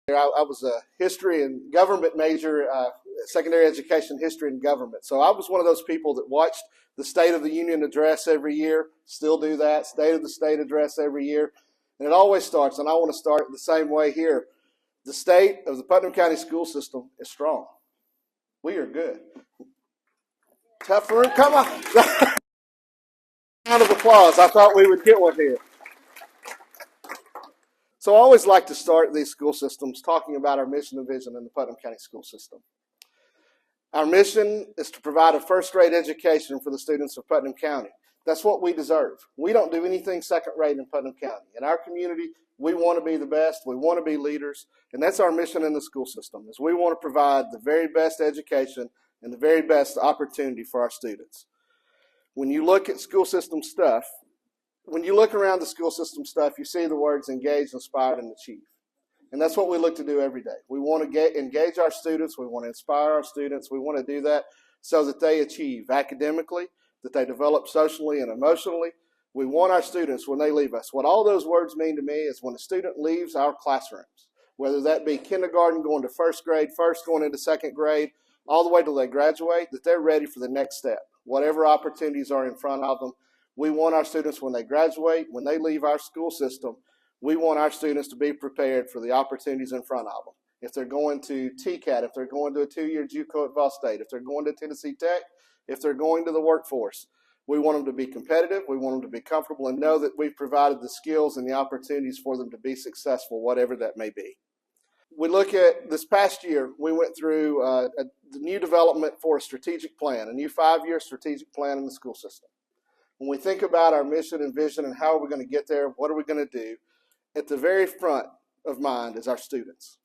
I was a history and government major, secondary education, history and government. So I was one of those people that watched the State of the Union address every year, still do that, State of the State address every year. And it always starts, and I want to start the same way here. The state of the Putnam County school system is strong. We are good. Tough room, come on. Round of applause. I thought we would get one here. So I always like to start these school systems talking about our mission and vision in the Putnam County school system. Our mission is to provide a first-rate education for the students of Putnam County. That's what we deserve. We don't do anything second-rate in Putnam County. In our community, we want to be the best. We want to be leaders. And that's our mission in the school system, is we want to provide the very best education and the very best opportunity for our students. When you look at school system stuff, when you look around the school system stuff, you see the words engage, inspire, and achieve. And that's what we look to do every day. We want to engage our students. We want to inspire our students. We want to do that so that they achieve academically, that they develop socially and emotionally. We want our students, when they leave us, what all those words mean to me is when a student leaves our classrooms, whether that be kindergarten going to first grade, first going into second grade, all the way till they graduate, that they're ready for the next step. Whatever opportunities are in front of them, we want our students, when they graduate, when they leave our school system, we want our students to be prepared for the opportunities in front of them. If they're going to TCAT, if they're going to a 2-year JUCO at Ball State, if they're going to Tennessee Tech, if they're going to the workforce, we want them to be competitive. We want them to be comfortable and know that we've provided the skills and the opportunities for them to be successful, whatever that may be. We look at this past year, we went through the new development for a strategic plan, a new 5-year strategic plan in the school system. When we think about our mission and vision and how are we going to get there, what are we going to do, at the very front of mind is our students.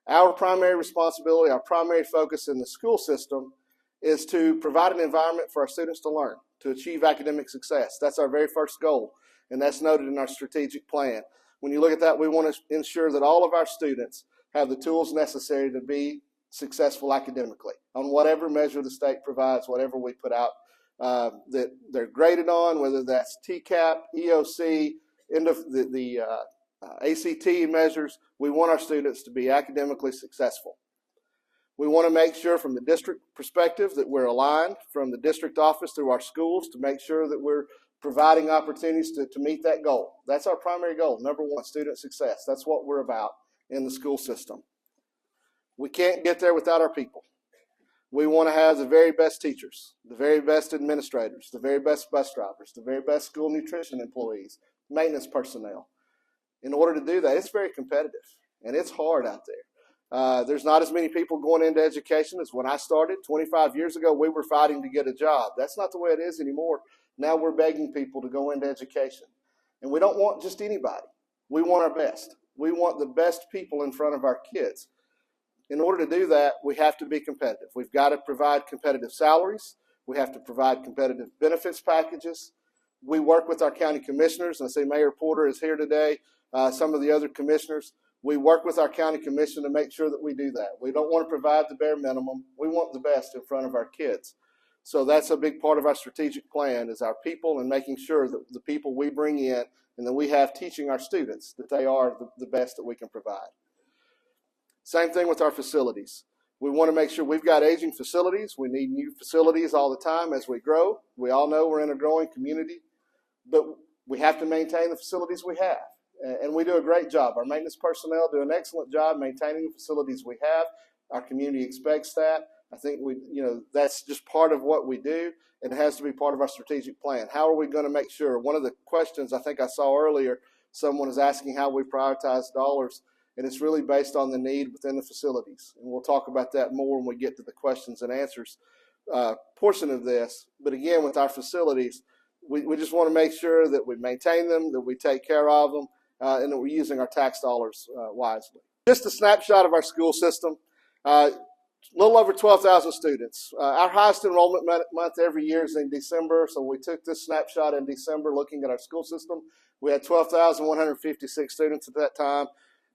Our primary responsibility, our primary focus in the school system is to provide an environment for our students to learn, to achieve academic success. That's our very first goal, and that's noted in our strategic plan. When you look at that, we want to ensure that all of our students have the tools necessary to be successful academically on whatever measure the state provides, whatever we put out that they're graded on, whether that's TCAP, EOC, end of the ACT measures. We want our students to be academically successful. We want to make sure from the district perspective that we're aligned from the district office through our schools to make sure that we're providing opportunities to meet that goal. That's our primary goal. Number one, student success. That's what we're about in the school system. We can't get there without our people. We want to have the very best teachers, the very best administrators, the very best bus drivers, the very best school nutrition employees, maintenance personnel. In order to do that, it's very competitive, and it's hard out there. There's not as many people going into education as when I started. 25 years ago, we were fighting to get a job. That's not the way it is anymore. Now we're begging people to go into education. And we don't want just anybody. We want our best. We want the best people in front of our kids. In order to do that, we have to be competitive. We've got to provide competitive salaries. We have to provide competitive benefits packages. We work with our county commissioners, and I say Mayor Porter is here today, some of the other commissioners. We work with our county commission to make sure that we do that. We don't want to provide the bare minimum. We want the best in front of our kids. So that's a big part of our strategic plan is our people and making sure that the people we bring in and that we have teaching our students that they are the best that we can provide. Same thing with our facilities. We want to make sure we've got aging facilities. We need new facilities all the time as we grow. We all know we're in a growing community, but we have to maintain the facilities we have. And we do a great job. Our maintenance personnel do an excellent job maintaining the facilities we have. Our community expects that. I think that's just part of what we do, and it has to be part of our strategic plan. How are we going to make sure? One of the questions I think I saw earlier, someone is asking how we prioritize dollars, and it's really based on the need within the facilities. And we'll talk about that more when we get to the questions and answers portion of this. But again, with our facilities, we just want to make sure that we maintain them, that we take care of them, and that we're using our tax dollars wisely. Just a snapshot of our school system. A little over 12,000 students. Our highest enrollment month every year is in December, so we took this snapshot in December looking at our school system. We had 12,156 students at that time.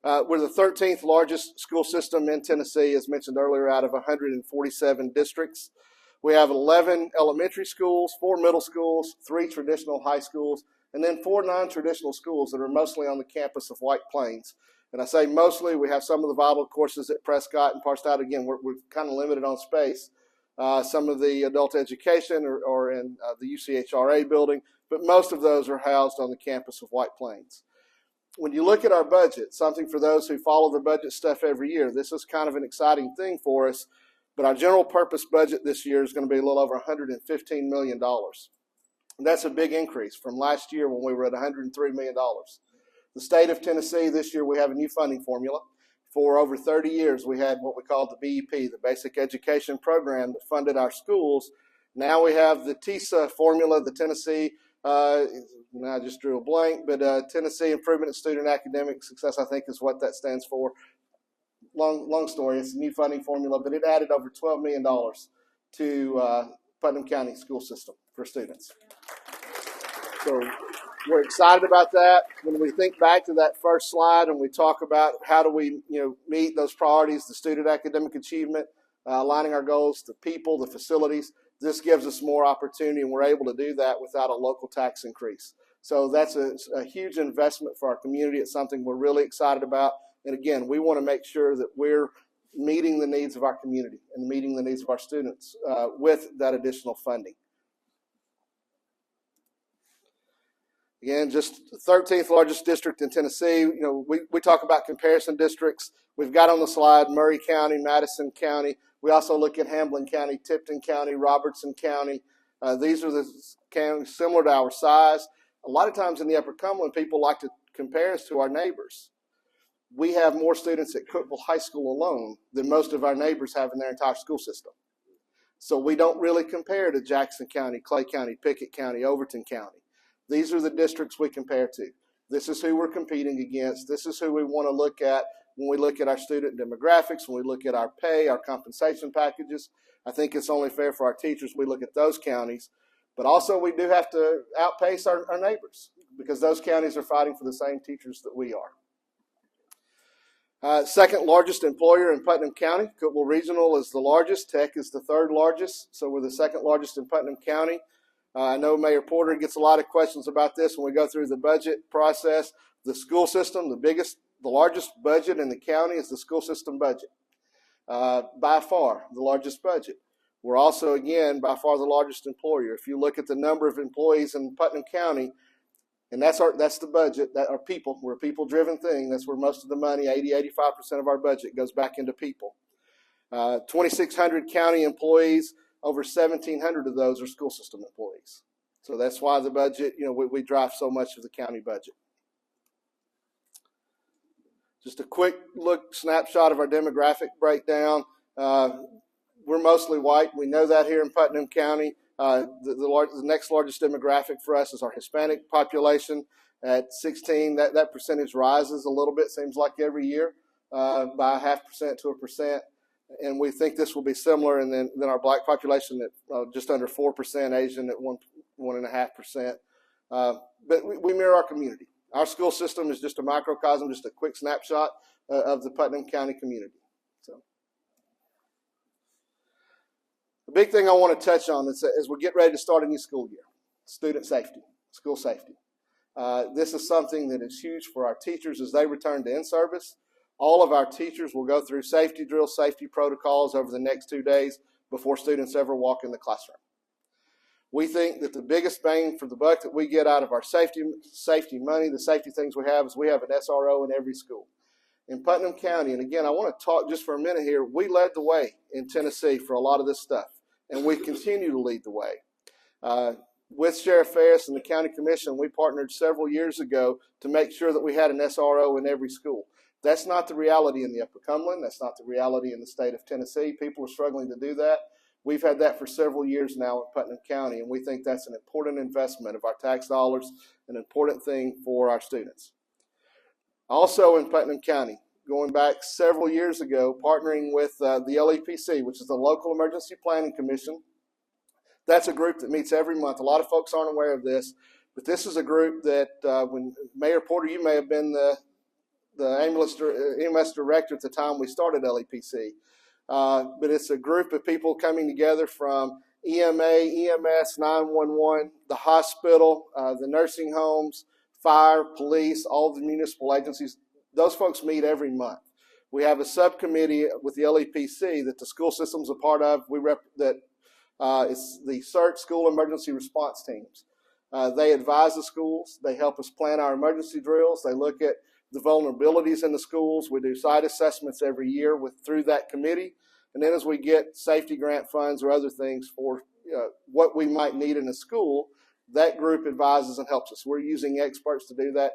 We're the 13th largest school system in Tennessee, as mentioned earlier, out of 147 districts. We have 11 elementary schools, 4 middle schools, 3 traditional high schools, and then 4 non-traditional schools that are mostly on the campus of White Plains. And I say mostly, we have some of the vital courses at Prescott and parsed out. Again, we're kind of limited on space. Some of the adult education are in the UCHRA building, but most of those are housed on the campus of White Plains. When you look at our budget, something for those who follow the budget stuff every year, this is kind of an exciting thing for us, but our general purpose budget this year is going to be a little over $115 million. And that's a big increase from last year when we were at $103 million. The state of Tennessee, this year we have a new funding formula. For over 30 years, we had what we called the BEP, the Basic Education Program, that funded our schools. Now we have the TISA formula, the Tennessee, I just drew a blank, but Tennessee Improvement in Student Academic Success, I think is what that stands for. Long story, it's a new funding formula, but it added over $12 million to Putnam County school system for students. So we're excited about that. When we think back to that first slide and we talk about how do we meet those priorities, the student academic achievement, aligning our goals, the people, the facilities, this gives us more opportunity, and we're able to do that without a local tax increase. So that's a huge investment for our community. It's something we're really excited about. And again, we want to make sure that we're meeting the needs of our community and meeting the needs of our students with that additional funding. Again, just the 13th largest district in Tennessee. We talk about comparison districts. We've got on the slide Murray County, Madison County. We also look at Hamlin County, Tipton County, Robertson County. These are the counties similar to our size. A lot of times in the Upper Cumberland, people like to compare us to our neighbors. We have more students at Cookeville High School alone than most of our neighbors have in their entire school system. So we don't really compare to Jackson County, Clay County, Pickett County, Overton County. These are the districts we compare to. This is who we're competing against. This is who we want to look at when we look at our student demographics, when we look at our pay, our compensation packages. I think it's only fair for our teachers we look at those counties. But also we do have to outpace our neighbors because those counties are fighting for the same teachers that we are. Second largest employer in Putnam County. Cookeville Regional is the largest. Tech is the third largest. So we're the second largest in Putnam County. I know Mayor Porter gets a lot of questions about this when we go through the budget process. The school system, the largest budget in the county is the school system budget. By far, the largest budget. We're also, again, by far the largest employer. If you look at the number of employees in Putnam County, and that's the budget, that are people. We're a people-driven thing. That's where most of the money, 85% of our budget goes back into people. 2,600 county employees. Over 1,700 of those are school system employees. So that's why the budget, we drive so much of the county budget. Just a quick snapshot of our demographic breakdown. We're mostly white. We know that here in Putnam County. The next largest demographic for us is our Hispanic population at 16. That percentage rises a little bit, seems like every year, by 0.5% to 1%. And we think this will be similar, and then our black population at just under 4%, Asian at 1.5%. But we mirror our community. Our school system is just a microcosm, just a quick snapshot of the Putnam County community. So, the big thing I want to touch on is as we get ready to start a new school year, student safety, school safety. This is something that is huge for our teachers as they return to in-service. All of our teachers will go through safety drills, safety protocols over the next 2 days before students ever walk in the classroom. We think that the biggest bang for the buck that we get out of our safety money, the safety things we have, is we have an SRO in every school. In Putnam County, and again, I want to talk just for a minute here, we led the way in Tennessee for a lot of this stuff, and we continue to lead the way. With Sheriff Ferris and the County Commission, we partnered several years ago to make sure that we had an SRO in every school. That's not the reality in the Upper Cumberland. That's not the reality in the state of Tennessee. People are struggling to do that. We've had that for several years now in Putnam County, and we think that's an important investment of our tax dollars, an important thing for our students. Also in Putnam County, going back several years ago, partnering with the LEPC, which is the Local Emergency Planning Commission. That's a group that meets every month. A lot of folks aren't aware of this, but this is a group that when Mayor Porter, you may have been the EMS director at the time we started LEPC. But it's a group of people coming together from EMA, EMS, 911, the hospital, the nursing homes, fire, police, all the municipal agencies, those folks meet every month. We have a subcommittee with the LEPC that the school system's a part of. It's the CERT, School Emergency Response Teams. They advise the schools. They help us plan our emergency drills. They look at the vulnerabilities in the schools. We do site assessments every year through that committee. And then as we get safety grant funds or other things for what we might need in a school, that group advises and helps us. We're using experts to do that.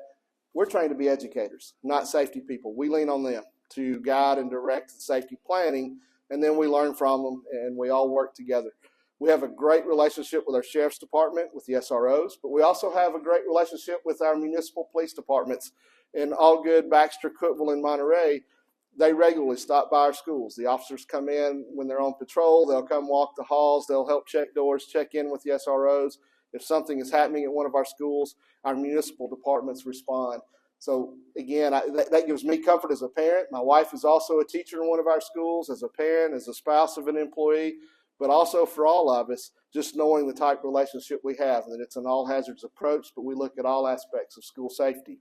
We're trained to be educators, not safety people. We lean on them to guide and direct the safety planning, and then we learn from them, and we all work together. We have a great relationship with our sheriff's department, with the SROs, but we also have a great relationship with our municipal police departments in Allgood, Baxter, Cookeville, and Monterey. They regularly stop by our schools. The officers come in when they're on patrol. They'll come walk the halls. They'll help check doors, check in with the SROs. If something is happening at one of our schools, our municipal departments respond. So again, that gives me comfort as a parent. My wife is also a teacher in one of our schools, as a parent, as a spouse of an employee, but also for all of us, just knowing the type of relationship we have, that it's an all hazards approach, but we look at all aspects of school safety.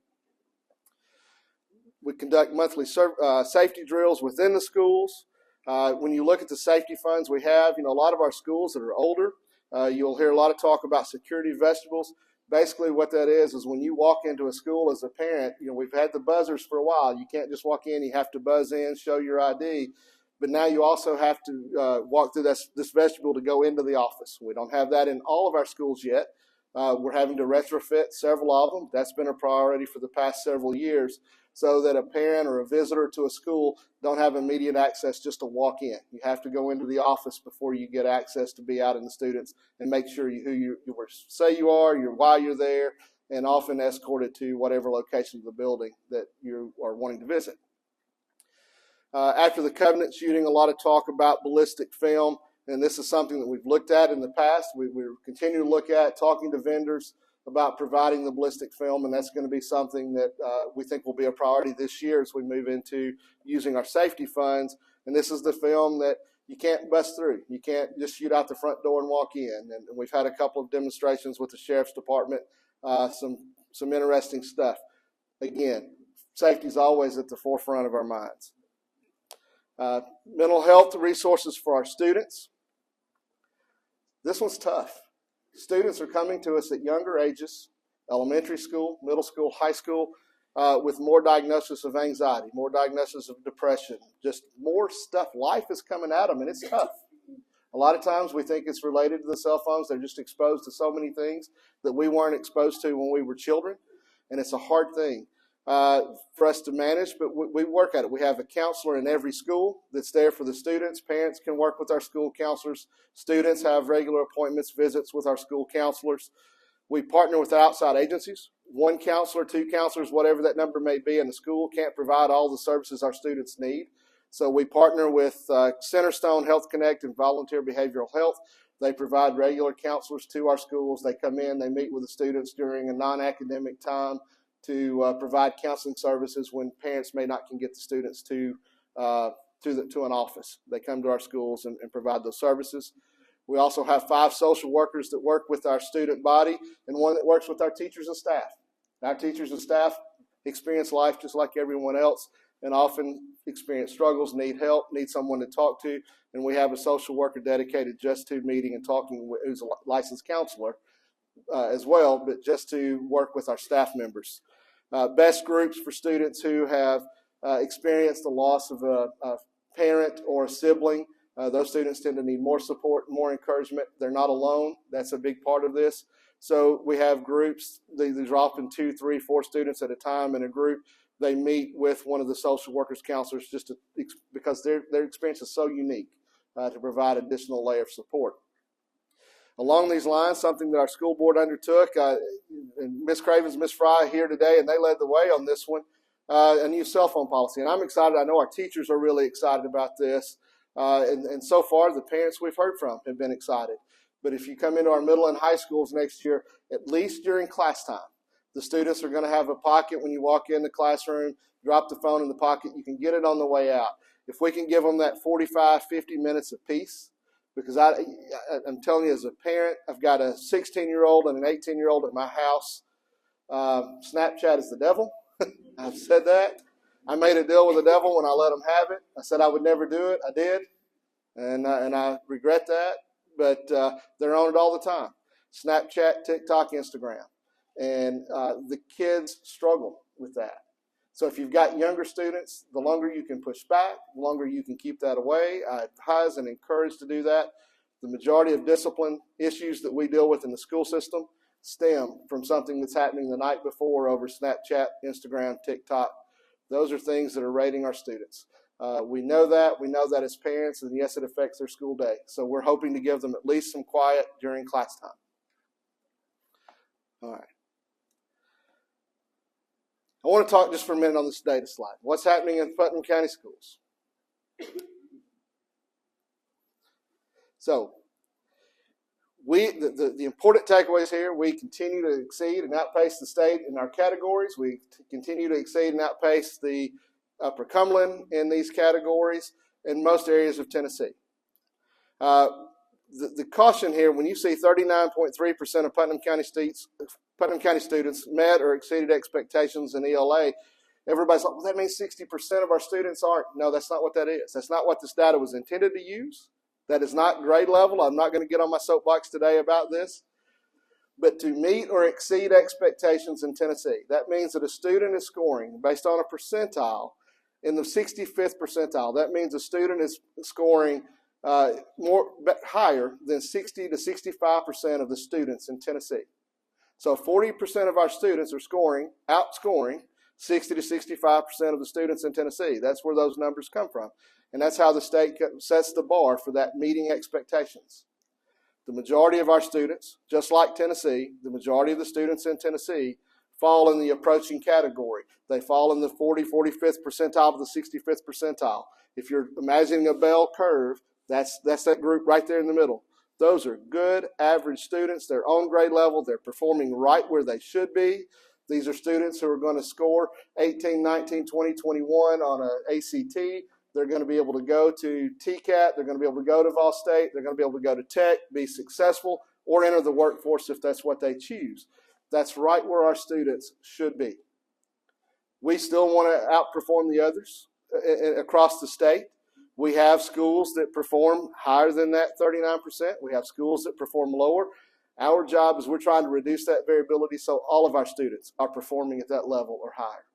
We conduct monthly safety drills within the schools. When you look at the safety funds we have, a lot of our schools that are older, you'll hear a lot of talk about security vestibules. Basically what that is when you walk into a school as a parent, we've had the buzzers for a while. You can't just walk in, you have to buzz in, show your ID. But now you also have to walk through this vestibule to go into the office. We don't have that in all of our schools yet. We're having to retrofit several of them. That's been a priority for the past several years, so that a parent or a visitor to a school don't have immediate access just to walk in. You have to go into the office before you get access to be out in the students and make sure who you say you are, why you're there, and often escorted to whatever location of the building that you are wanting to visit. After the Covenant shooting, a lot of talk about ballistic film, and this is something that we've looked at in the past. We continue to look at, talking to vendors about providing the ballistic film, and that's going to be something that we think will be a priority this year as we move into using our safety funds. And this is the film that you can't bust through. You can't just shoot out the front door and walk in. And we've had a couple of demonstrations with the sheriff's department, some interesting stuff. Again, safety is always at the forefront of our minds. Mental health resources for our students. This one's tough. Students are coming to us at younger ages, elementary school, middle school, high school, with more diagnosis of anxiety, more diagnosis of depression, just more stuff. Life is coming at them, and it's tough. A lot of times we think it's related to the cell phones. They're just exposed to so many things that we weren't exposed to when we were children, and it's a hard thing for us to manage, but we work at it. We have a counselor in every school that's there for the students. Parents can work with our school counselors. Students have regular appointments, visits with our school counselors. We partner with outside agencies. One counselor, two counselors, whatever that number may be in the school, can't provide all the services our students need. So we partner with Centerstone Health Connect and Volunteer Behavioral Health. They provide regular counselors to our schools. They come in, they meet with the students during a non-academic time to provide counseling services when parents may not can get the students to an office. They come to our schools and provide those services. We also have 5 social workers that work with our student body and one that works with our teachers and staff. Our teachers and staff experience life just like everyone else and often experience struggles, need help, need someone to talk to, and we have a social worker dedicated just to meeting and talking, who's a licensed counselor as well, but just to work with our staff members. Best groups for students who have experienced the loss of a parent or a sibling. Those students tend to need more support, more encouragement. They're not alone. That's a big part of this. So we have groups. These are often 2, 3, 4 students at a time in a group. They meet with one of the social workers, counselors, because their experience is so unique to provide additional layer of support. Along these lines, something that our school board undertook, and Ms. Cravens, Ms. Fry here today, and they led the way on this one, a new cell phone policy. And I'm excited. I know our teachers are really excited about this. And so far, the parents we've heard from have been excited. But if you come into our middle and high schools next year, at least during class time, the students are going to have a pocket when you walk in the classroom, drop the phone in the pocket. You can get it on the way out. If we can give them that 45, 50 minutes of peace, because I'm telling you, as a parent, I've got a 16-year-old and an 18-year-old at my house. Snapchat is the devil. I've said that. I made a deal with the devil when I let them have it. I said I would never do it. I did, and I regret that. But they're on it all the time. Snapchat, TikTok, Instagram. And the kids struggle with that. So if you've got younger students, the longer you can push back, the longer you can keep that away. I advise and encourage to do that. The majority of discipline issues that we deal with in the school system stem from something that's happening the night before over Snapchat, Instagram, TikTok. Those are things that are rating our students. We know that. We know that as parents, and yes, it affects their school day. So we're hoping to give them at least some quiet during class time. All right. I want to talk just for a minute on this data slide. What's happening in Putnam County schools? So, the important takeaways here, we continue to exceed and outpace the state in our categories. We continue to exceed and outpace the Upper Cumberland in these categories in most areas of Tennessee. The caution here, when you see 39.3% of Putnam County students met or exceeded expectations in ELA, everybody's like, well, that means 60% of our students aren't. No, that's not what that is. That's not what this data was intended to use. That is not grade level. I'm not going to get on my soapbox today about this. But to meet or exceed expectations in Tennessee, that means that a student is scoring based on a percentile in the 65th percentile. That means a student is scoring higher than 60 to 65% of the students in Tennessee. So 40% of our students are outscoring 60 to 65% of the students in Tennessee. That's where those numbers come from. And that's how the state sets the bar for that meeting expectations. The majority of our students, just like Tennessee, the majority of the students in Tennessee fall in the approaching category. They fall in the 45th percentile to the 65th percentile. If you're imagining a bell curve, that's that group right there in the middle. Those are good, average students. They're on grade level. They're performing right where they should be. These are students who are going to score 18, 19, 20, 21 on an ACT. They're going to be able to go to TCAT. They're going to be able to go to Vol State. They're going to be able to go to Tech, be successful, or enter the workforce if that's what they choose. That's right where our students should be. We still want to outperform the others across the state. We have schools that perform higher than that 39%. We have schools that perform lower. Our job is we're trying to reduce that variability so all of our students are performing at that level or higher.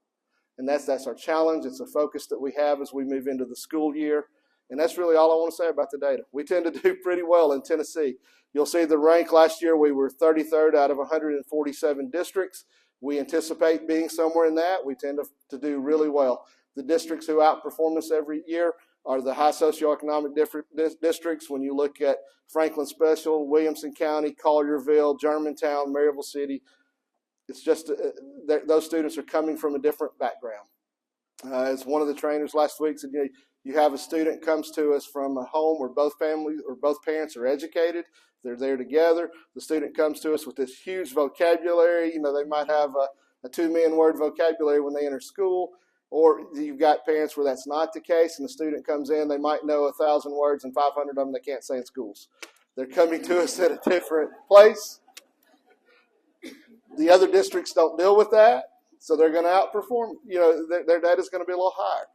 And that's our challenge. It's a focus that we have as we move into the school year. And that's really all I want to say about the data. We tend to do pretty well in Tennessee. You'll see the rank last year, we were 33rd out of 147 districts. We anticipate being somewhere in that. We tend to do really well. The districts who outperform us every year are the high socioeconomic districts. When you look at Franklin Special, Williamson County, Collierville, Germantown, Maryville City, it's just those students are coming from a different background. As one of the trainers last week said, you have a student comes to us from a home where both families or both parents are educated. They're there together. The student comes to us with this huge vocabulary. They might have a 2 million word vocabulary when they enter school. Or you've got parents where that's not the case, and the student comes in, they might know 1,000 words and 500 of them they can't say in schools. They're coming to us at a different place. The other districts don't deal with that, so they're going to outperform. Their data is going to be a little higher.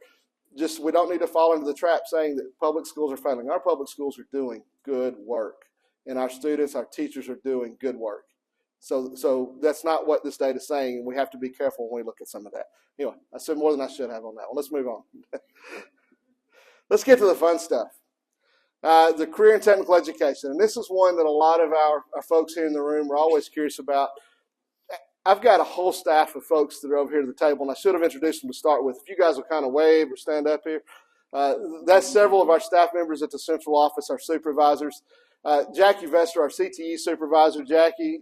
Just we don't need to fall into the trap saying that public schools are failing. Our public schools are doing good work, and our students, our teachers are doing good work. So that's not what this data is saying, and we have to be careful when we look at some of that. Anyway, I said more than I should have on that one. Let's move on. Let's get to the fun stuff. The career and technical education. And this is one that a lot of our folks here in the room are always curious about. I've got a whole staff of folks that are over here at the table, and I should have introduced them to start with. If you guys will kind of wave or stand up here. That's several of our staff members at the central office, our supervisors. Jackie Vester, our CTE supervisor. Jackie,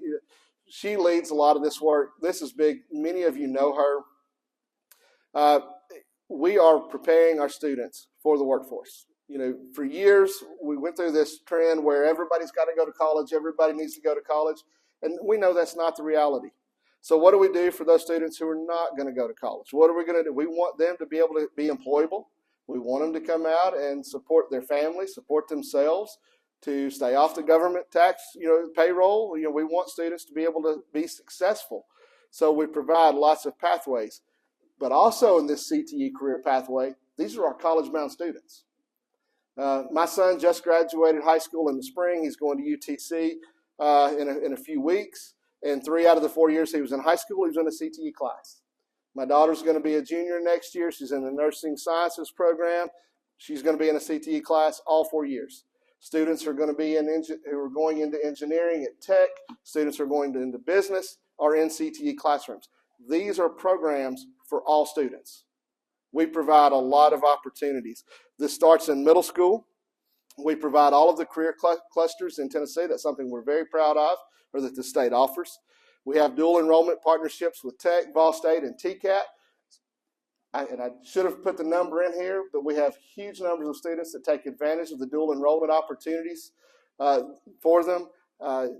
she leads a lot of this work. This is big. Many of you know her. We are preparing our students for the workforce. For years, we went through this trend where everybody's got to go to college, everybody needs to go to college, and we know that's not the reality. So what do we do for those students who are not going to go to college? What are we going to do? We want them to be able to be employable. We want them to come out and support their family, support themselves, to stay off the government tax, payroll. We want students to be able to be successful. So we provide lots of pathways. But also in this CTE career pathway, these are our college-bound students. My son just graduated high school in the spring. He's going to UTC in a few weeks. And 3 out of the 4 years he was in high school, he was in a CTE class. My daughter's going to be a junior next year. She's in the nursing sciences program. She's going to be in a CTE class all 4 years. Students are going to be who are going into engineering at Tech. Students who are going into business are in CTE classrooms. These are programs for all students. We provide a lot of opportunities. This starts in middle school. We provide all of the career clusters in Tennessee. That's something we're very proud of, or that the state offers. We have dual enrollment partnerships with Tech, Ball State, and TCAT. I should have put the number in here, but we have huge numbers of students that take advantage of the dual enrollment opportunities for them,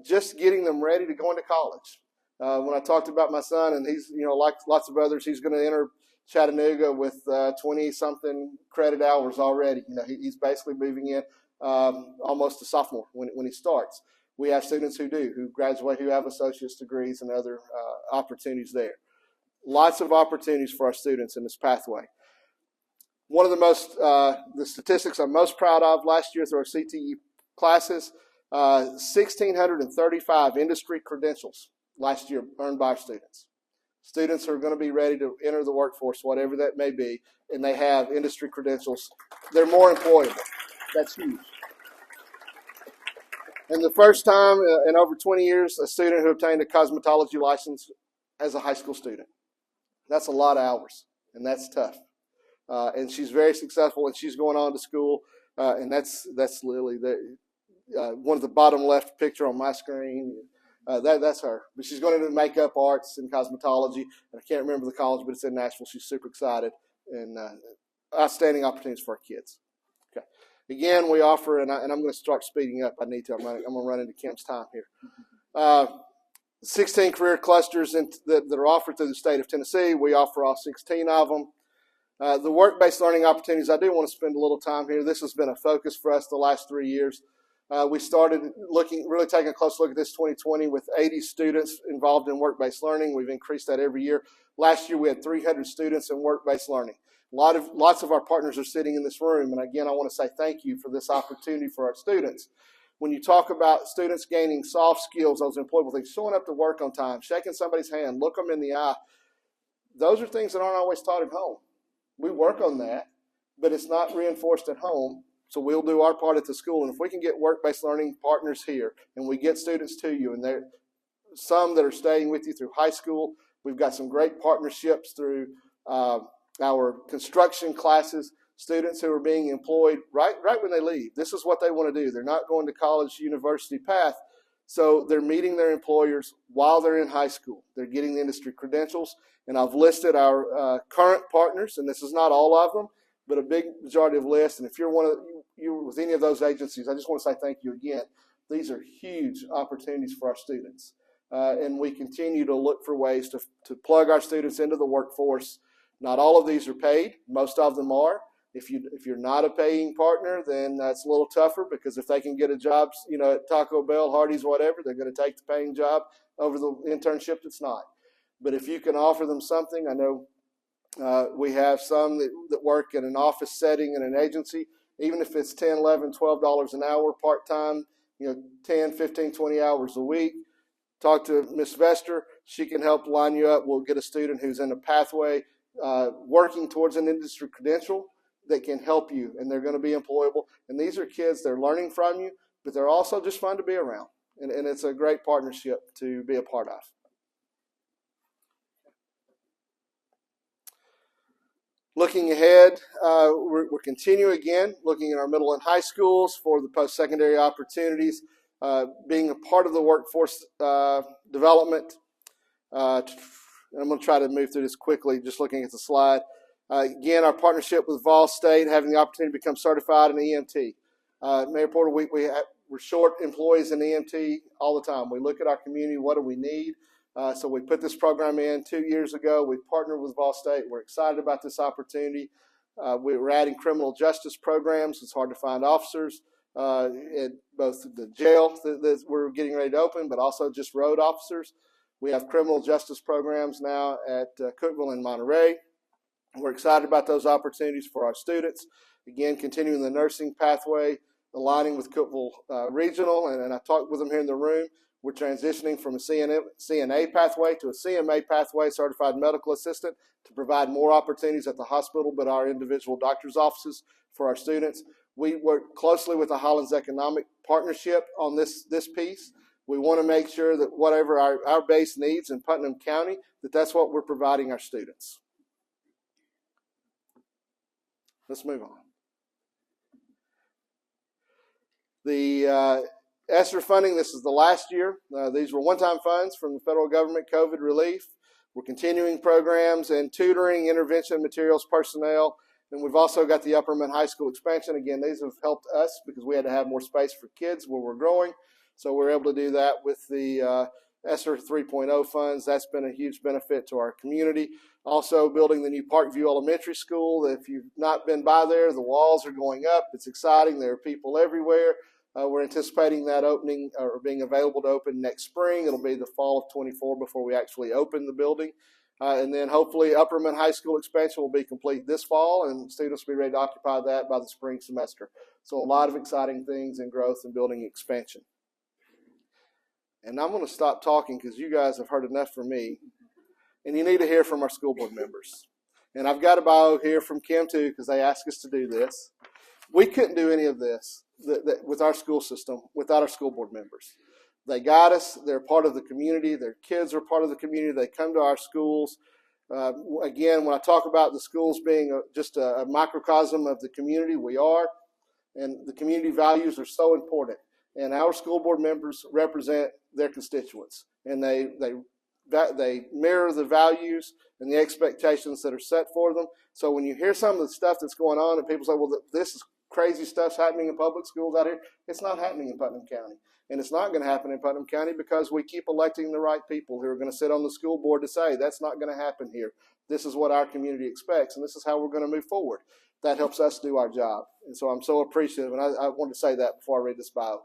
just getting them ready to go into college. When I talked about my son, and he's, like lots of others, he's going to enter Chattanooga with 20-something credit hours already. He's basically moving in almost a sophomore when he starts. We have students who graduate, who have associate's degrees and other opportunities there. Lots of opportunities for our students in this pathway. One of the statistics I'm most proud of last year through our CTE classes, 1,635 industry credentials last year earned by our students. Students are going to be ready to enter the workforce, whatever that may be, and they have industry credentials. They're more employable. That's huge. And the first time in over 20 years, a student who obtained a cosmetology license as a high school student. That's a lot of hours, and that's tough. And she's very successful, and she's going on to school, and that's Lily. One of the bottom left picture on my screen. That's her. But she's going into makeup arts and cosmetology, and I can't remember the college, but it's in Nashville. She's super excited, and outstanding opportunities for our kids. Okay. Again, we offer, and I'm going to start speeding up. I need to. I'm going to run into Kemp's time here. 16 career clusters that are offered through the state of Tennessee. We offer all 16 of them. The work-based learning opportunities, I do want to spend a little time here. This has been a focus for us the last 3 years. We started really taking a close look at this 2020 with 80 students involved in work-based learning. We've increased that every year. Last year we had 300 students in work-based learning. Lots of our partners are sitting in this room, and again, I want to say thank you for this opportunity for our students. When you talk about students gaining soft skills, those employable things, showing up to work on time, shaking somebody's hand, look them in the eye, those are things that aren't always taught at home. We work on that, but it's not reinforced at home. So we'll do our part at the school, and if we can get work-based learning partners here, and we get students to you, and there are some that are staying with you through high school. We've got some great partnerships through our construction classes, students who are being employed right when they leave. This is what they want to do. They're not going to college, university path, so they're meeting their employers while they're in high school. They're getting the industry credentials, and I've listed our current partners, and this is not all of them, but a big majority of lists. And if you're with any of those agencies, I just want to say thank you again. These are huge opportunities for our students. And we continue to look for ways to plug our students into the workforce. Not all of these are paid. Most of them are. If you're not a paying partner, then that's a little tougher, because if they can get a job, at Taco Bell, Hardee's, whatever, they're going to take the paying job over the internship that's not. But if you can offer them something, I know we have some that work in an office setting in an agency, even if it's $10, $11, $12 an hour part-time, 10, 15, 20 hours a week. Talk to Ms. Vester. She can help line you up. We'll get a student who's in a pathway working towards an industry credential that can help you, and they're going to be employable. And these are kids, they're learning from you, but they're also just fun to be around. And it's a great partnership to be a part of. Looking ahead, we're continuing again, looking at our middle and high schools for the post-secondary opportunities, being a part of the workforce development. I'm going to try to move through this quickly, just looking at the slide. Again, our partnership with Vol State, having the opportunity to become certified in EMT. Mayor Porter, we're short employees in EMT all the time. We look at our community, what do we need? So we put this program in 2 years ago. We partnered with Vol State. We're excited about this opportunity. We're adding criminal justice programs. It's hard to find officers at both the jail that we're getting ready to open, but also just road officers. We have criminal justice programs now at Cookeville and Monterey. We're excited about those opportunities for our students. Again, continuing the nursing pathway, aligning with Cookeville Regional, and I talked with them here in the room. We're transitioning from a CNA pathway to a CMA pathway, Certified Medical Assistant, to provide more opportunities at the hospital, but our individual doctor's offices for our students. We work closely with the Highlands Economic Partnership on this piece. We want to make sure that whatever our base needs in Putnam County, that's what we're providing our students. Let's move on. The ESSER funding, this is the last year. These were one-time funds from the federal government, COVID relief. We're continuing programs and tutoring, intervention materials, personnel, and we've also got the Upperman High School expansion. Again, these have helped us because we had to have more space for kids where we're growing. So we're able to do that with the ESSER 3.0 funds. That's been a huge benefit to our community. Also building the new Parkview Elementary School. If you've not been by there, the walls are going up. It's exciting. There are people everywhere. We're anticipating that opening or being available to open next spring. It'll be the fall of 24 before we actually open the building. And then hopefully Upperman High School expansion will be complete this fall, and students will be ready to occupy that by the spring semester. So a lot of exciting things in growth and building expansion. And I'm going to stop talking because you guys have heard enough from me. And you need to hear from our school board members. And I've got a bio here from Kim too because they asked us to do this. We couldn't do any of this with our school system without our school board members. They guide us. They're part of the community. Their kids are part of the community. They come to our schools. Again, when I talk about the schools being just a microcosm of the community, we are. And the community values are so important. And our school board members represent their constituents. And they mirror the values and the expectations that are set for them. So when you hear some of the stuff that's going on and people say, well, this is crazy stuff's happening in public schools out here, it's not happening in Putnam County. And it's not going to happen in Putnam County because we keep electing the right people who are going to sit on the school board to say, that's not going to happen here. This is what our community expects, and this is how we're going to move forward. That helps us do our job. And so I'm so appreciative, and I wanted to say that before I read this bio.